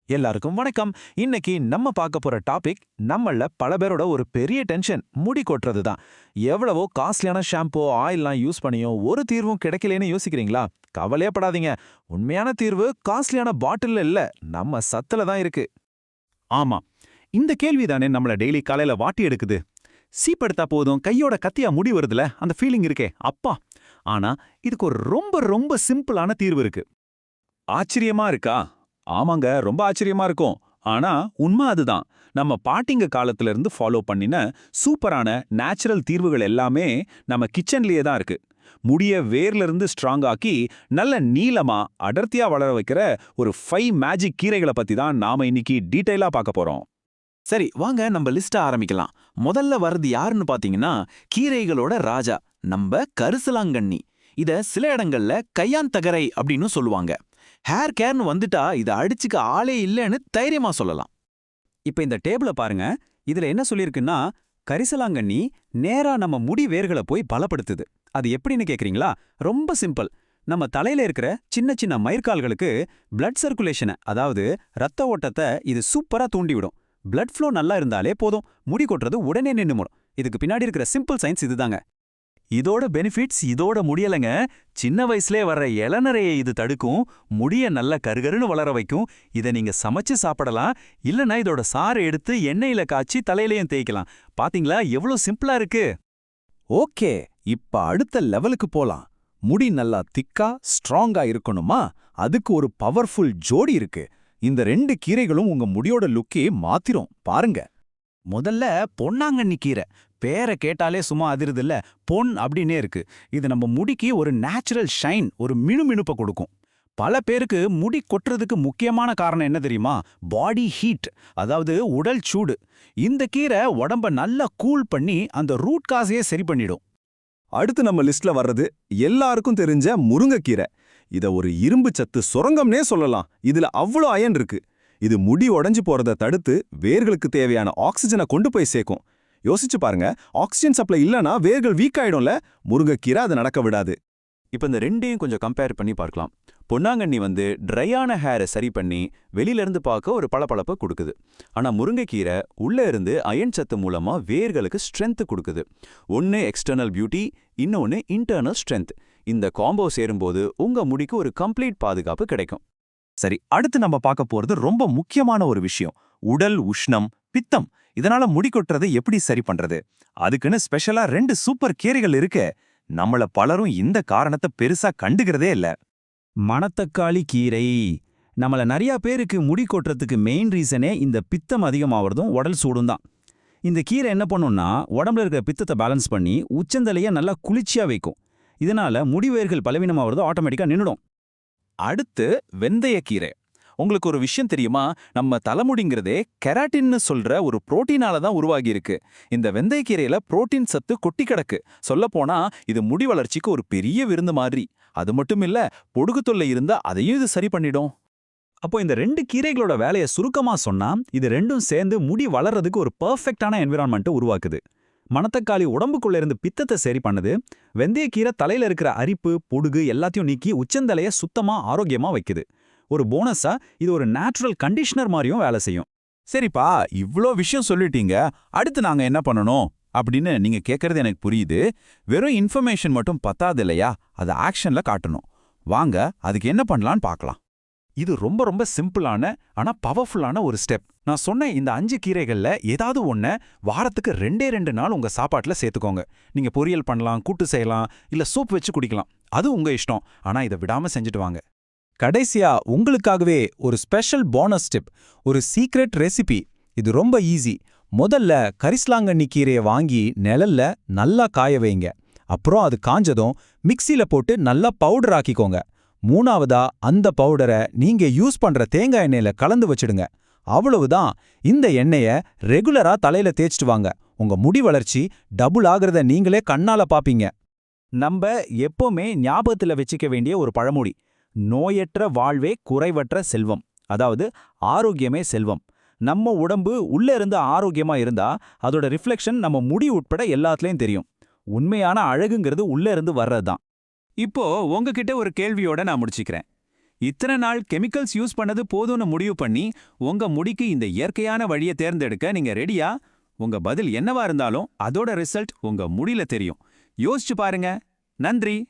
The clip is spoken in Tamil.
எல்லாருக்கும் வணக்கம். இன்னைக்கு நம்ம பார்க்க போற டாபிக் நம்மள பல பேரோட ஒரு பெரிய டென்ஷன் முடி கொட்டுறது தான். எவ்வளவோ காஸ்ட்லியான ஷாம்பு ஆயில்லாம் யூஸ் பண்ணியும் ஒரு தீர்வும் கிடைக்கலன்னு யோசிக்கிறீங்களா? கவலையே படாதீங்க. உண்மையான தீர்வு காஸ்ட்லியான பாட்டில்ல இல்ல, நம்ம சத்துல தான் இருக்கு. ஆமா, இந்த கேள்விதானே நம்மள டெய்லி காலையில வாட்டி எடுக்குது. சீப்படுத்தா போதும் கையோட கத்தியா முடி வருதுல, அந்த ஃபீலிங் இருக்கே அப்பா. ஆனா இதுக்கு ஒரு ரொம்ப ரொம்ப சிம்பிளான தீர்வு இருக்கு. ஆச்சரியமா இருக்கா? ஆமாங்க, ரொம்ப ஆச்சரியமா இருக்கும். ஆனா உண்மை அதுதான். நம்ம பாட்டிங்க காலத்துல இருந்து ஃபாலோ பண்ணின சூப்பரான நேச்சுரல் தீர்வுகள் எல்லாமே நம்ம கிச்சன்லயே தான் இருக்கு. முடிய வேர்ல இருந்து ஸ்ட்ராங் ஆக்கி நல்ல நீளமா அடர்த்தியா வளர வைக்கிற ஒரு 5 மேஜிக் கீரைகளை பத்தி தான் நாம இன்னைக்கு டீடைலா பார்க்க போறோம். சரி, வாங்க நம்ம லிஸ்ட ஆரம்பிக்கலாம். முதல்ல வர்றது யாருன்னு பாத்தீங்கன்னா, கீரைகளோட ராஜா நம்ம கரிசலாங்கண்ணி. இத சில இடங்கள்ல கையாந்தகரை அப்படின்னு சொல்லுவாங்க. ஹேர் கேர்னு வந்துட்டா இதை அடிச்சுக்க ஆளே இல்லைன்னு தைரியமா சொல்லலாம். இப்ப இந்த டேபிள பாருங்க. இதுல என்ன சொல்லிருக்குன்னா, கரிசலாங்கண்ணி நேரா நம்ம முடி வேர்களை போய் பலப்படுத்துது. அது எப்படின்னு கேக்குறீங்களா? ரொம்ப சிம்பிள். நம்ம தலையில இருக்கிற சின்ன சின்ன மயிர்கால்களுக்கு பிளட் சர்க்குலேஷனை, அதாவது ரத்த ஓட்டத்தை இது சூப்பரா தூண்டிவிடும். பிளட் ஃப்ளோ நல்லா இருந்தாலே போதும், முடி கொட்டுறது உடனே நின்னுடும். இதுக்கு பின்னாடி இருக்கிற சிம்பிள் சயின்ஸ் இதுதாங்க. இதோட பெனிஃபிட்ஸ் இதோட முடியலைங்க. சின்ன வயசுலே வர்ற இளநரையை இது தடுக்கும், முடிய நல்ல கருகருன்னு வளர வைக்கும். இதை நீங்க சமைச்சு சாப்பிடலாம், இல்லைன்னா இதோட சாறை எடுத்து எண்ணெயில காய்ச்சி தலையிலையும் தேய்க்கலாம். பாத்தீங்களா எவ்வளவு சிம்பிளா இருக்கு? ஓகே, இப்ப அடுத்த லெவலுக்கு போலாம். முடி நல்லா திக்கா ஸ்ட்ராங்கா இருக்கணுமா? அதுக்கு ஒரு பவர்ஃபுல் ஜோடி இருக்கு. இந்த 2 கீரைகளும் உங்க முடியோட லுக்கே மாத்திரும், பாருங்க. முதல்ல பொன்னாங்கண்ணி கீரை. பேரை கேட்டாலே சும்மா அதிருதில்ல, பொன் அப்படின்னே இருக்கு. இது நம்ம முடிக்கு ஒரு நேச்சுரல் ஷைன், ஒரு மினுமினுப்பை கொடுக்கும். பல பேருக்கு முடி கொட்டுறதுக்கு முக்கியமான காரணம் என்ன தெரியுமா? பாடி ஹீட், அதாவது உடல் சூடு. இந்த கீரை உடம்ப நல்லா கூல் பண்ணி அந்த ரூட் காசையே சரி பண்ணிடும். அடுத்து நம்ம லிஸ்ட்ல வர்றது எல்லாருக்கும் தெரிஞ்ச முருங்கைக்கீரை. இத ஒரு இரும்பு சத்து சுரங்கம்னே சொல்லலாம். இதுல அவ்வளோ அயன் இருக்கு. இது முடி உடைஞ்சு போறத தடுத்து வேர்களுக்கு தேவையான ஆக்சிஜனை கொண்டு போய் சேர்க்கும். யோசிச்சு பாருங்க, ஆக்சிஜன் சப்ளை இல்லனா வேர்கள் வீக் ஆயிடும்ல. முருங்கைக்கீரை அதை நடக்க விடாது. இப்ப இந்த ரெண்டையும் கொஞ்சம் கம்பேர் பண்ணி பார்க்கலாம். பொன்னாங்கண்ணி ட்ரையான ஹேரை சரி பண்ணி வெளியில இருந்து பார்க்க ஒரு பளபளப்பை கொடுக்குது. ஆனா முருங்கைக்கீரை உள்ள இருந்து அயன் சத்து மூலமா வேர்களுக்கு ஸ்ட்ரென்த் கொடுக்குது. ஒன்னு எக்ஸ்டர்னல் பியூட்டி, இன்னொன்னு இன்டர்னல் ஸ்ட்ரென்த். இந்த காம்போ சேரும்போது உங்க முடிக்கு ஒரு கம்ப்ளீட் பாதுகாப்பு கிடைக்கும். சரி, அடுத்து நம்ம பார்க்க போறது ரொம்ப முக்கியமான ஒரு விஷயம். உடல் உஷ்ணம், பித்தம். இதனால முடி கொட்டுறது எப்படி சரி பண்றது? அதுக்குன்னு ஸ்பெஷலா 2 சூப்பர் கீரைகள் இருக்கு. நம்மள பலரும் இந்த காரணத்தை பெருசா கண்டுக்கிறதே இல்ல. மணத்தக்காளி கீரை. நம்மள நிறைய பேருக்கு முடி கொட்டுறதுக்கு மெயின் ரீசனே இந்த பித்தம் அதிகமாகிறதும் உடல் சூடும் தான். இந்த கீரை என்ன பண்ணும்னா, உடம்புல இருக்கிற பித்தத்தை பேலன்ஸ் பண்ணி உச்சந்தலைய நல்லா குளிர்ச்சியா வைக்கும். இதனால முடிவேர்கள் பலவீனமாகிறது ஆட்டோமேட்டிக்கா நின்னுடும். அடுத்து வெந்தயக்கீரை. உங்களுக்கு ஒரு விஷயம் தெரியுமா? நம்ம தலைமுடிங்கிறதே கெராட்டின்னு சொல்ற ஒரு புரோட்டீனால தான் உருவாகி இருக்கு. இந்த வெந்தயக்கீரையில புரோட்டீன் சத்து கொட்டி கிடக்கு. சொல்லப்போனா இது முடி வளர்ச்சிக்கு ஒரு பெரிய விருந்து மாதிரி. அது மட்டும் இல்ல, பொடுகு தொல்லை இருந்தா அதையும் இது சரி பண்ணிடும். அப்போ இந்த 2 கீரைகளோட வேலையை சுருக்கமா சொன்னா, இது ரெண்டும் சேர்ந்து முடி வளர்றதுக்கு ஒரு பெர்ஃபெக்டான என்விரான்மெண்ட்டை உருவாக்குது. மணத்தக்காளி உடம்புக்குள்ள இருந்து பித்தத்தை சரி பண்ணுது. வெந்தயக்கீரை தலையில இருக்கிற அரிப்பு, பொடுகு எல்லாத்தையும் நீக்கி உச்சந்தலைய சுத்தமா ஆரோக்கியமா வைக்குது. ஒரு போனஸா இது ஒரு நேச்சுரல் கண்டிஷனர் மாதிரியும் வேலை செய்யும். சரிப்பா, இவ்ளோ விஷயம் சொல்லிட்டீங்க, அடுத்து நாங்க என்ன பண்ணணும் அப்படின்னு நீங்க கேட்கறது எனக்கு புரியுது. வெறும் இன்ஃபர்மேஷன் மட்டும் பத்தாது இல்லையா? அதை ஆக்ஷன்ல காட்டணும். வாங்க அதுக்கு என்ன பண்ணலான்னு பார்க்கலாம். இது ரொம்ப ரொம்ப சிம்பிளான ஆனா பவர்ஃபுல்லான ஒரு ஸ்டெப். நான் சொன்ன இந்த 5 கீரைகள்ல ஏதாவது ஒன்ன வாரத்துக்கு 2 நாள் உங்க சாப்பாட்டுல சேர்த்துக்கோங்க. நீங்க பொரியல் பண்ணலாம், கூட்டு செய்யலாம், இல்ல சூப் வச்சு குடிக்கலாம். அது உங்க இஷ்டம். ஆனா இதை விடாம செஞ்சுட்டு வாங்க. கடைசியா உங்களுக்காகவே ஒரு ஸ்பெஷல் போனஸ் டிப், ஒரு சீக்ரெட் ரெசிபி. இது ரொம்ப ஈஸி. முதல்ல கரிசலாங்கண்ணி கீரையை வாங்கி நிழல்ல நல்லா காய வைங்க. அப்புறம் அது காஞ்சதும் மிக்சில போட்டு நல்லா பவுடர் ஆக்கிக்கோங்க. மூணாவதா அந்த பவுடரை நீங்க யூஸ் பண்ற தேங்காய் எண்ணெயில கலந்து வச்சிடுங்க. அவ்வளவுதான். இந்த எண்ணெய ரெகுலரா தலையில தேய்ச்சிட்டு வாங்க. உங்க முடி வளர்ச்சி டபுள் ஆகிறத நீங்களே கண்ணால பாப்பீங்க. நம்ம எப்பவுமே ஞாபகத்துல வச்சுக்க வேண்டிய ஒரு பழமொழி, நோயற்ற வாழ்வே குறைவற்ற செல்வம். அதாவது ஆரோக்கியமே செல்வம். நம்ம உடம்பு உள்ள இருந்து ஆரோக்கியமா இருந்தா அதோட ரிஃப்ளெக்ஷன் நம்ம முடி உட்பட எல்லாத்துலயும் தெரியும். உண்மையான அழகுங்கிறது உள்ள இருந்து வர்றதுதான். இப்போ உங்ககிட்ட ஒரு கேள்வியோட நான் முடிச்சுக்கிறேன். இத்தனை நாள் கெமிக்கல்ஸ் யூஸ் பண்ணது போதும்னு முடிவு பண்ணி உங்க முடிக்கு இந்த இயற்கையான வழியை தேர்ந்தெடுக்க நீங்க ரெடியா? உங்க பதில் என்னவா இருந்தாலும் அதோட ரிசல்ட் உங்க முடியில தெரியும். யோசிச்சு பாருங்க. நன்றி.